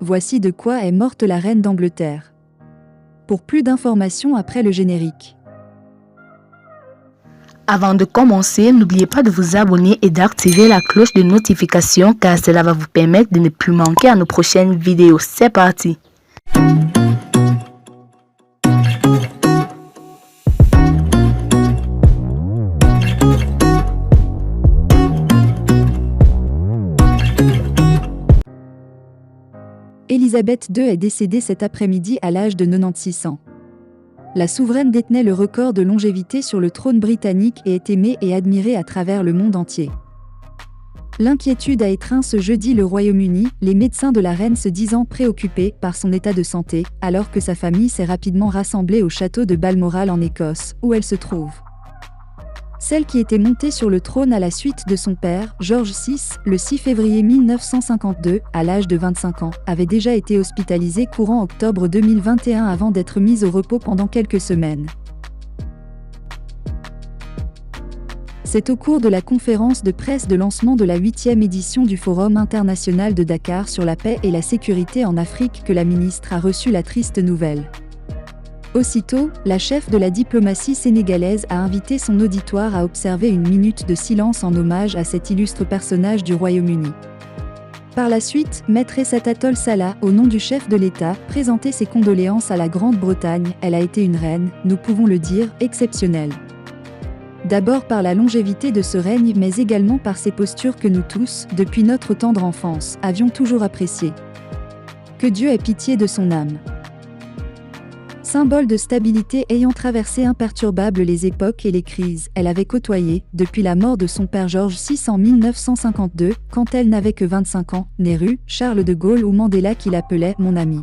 voici de quoi est morte la reine d'Angleterre. Pour plus d'informations après le générique. Avant de commencer, n'oubliez pas de vous abonner et d'activer la cloche de notification car cela va vous permettre de ne plus manquer à nos prochaines vidéos. C'est parti! Élisabeth II est décédée cet après-midi à l'âge de 96 ans. La souveraine détenait le record de longévité sur le trône britannique et est aimée et admirée à travers le monde entier. L'inquiétude a étreint ce jeudi le Royaume-Uni, les médecins de la reine se disant préoccupés par son état de santé, alors que sa famille s'est rapidement rassemblée au château de Balmoral en Écosse, où elle se trouve. Celle qui était montée sur le trône à la suite de son père, George VI, le 6 février 1952, à l'âge de 25 ans, avait déjà été hospitalisée courant octobre 2021 avant d'être mise au repos pendant quelques semaines. C'est au cours de la conférence de presse de lancement de la 8e édition du Forum international de Dakar sur la paix et la sécurité en Afrique que la ministre a reçu la triste nouvelle. Aussitôt, la chef de la diplomatie sénégalaise a invité son auditoire à observer une minute de silence en hommage à cet illustre personnage du Royaume-Uni. Par la suite, Maître Aissata Tall Sall, au nom du chef de l'État, présentait ses condoléances à la Grande-Bretagne. Elle a été une reine, nous pouvons le dire, exceptionnelle. D'abord par la longévité de ce règne, mais également par ses postures que nous tous, depuis notre tendre enfance, avions toujours appréciées. Que Dieu ait pitié de son âme. Symbole de stabilité ayant traversé imperturbable les époques et les crises, elle avait côtoyé, depuis la mort de son père George VI en 1952, quand elle n'avait que 25 ans, Nehru, Charles de Gaulle ou Mandela qui l'appelait « mon ami ».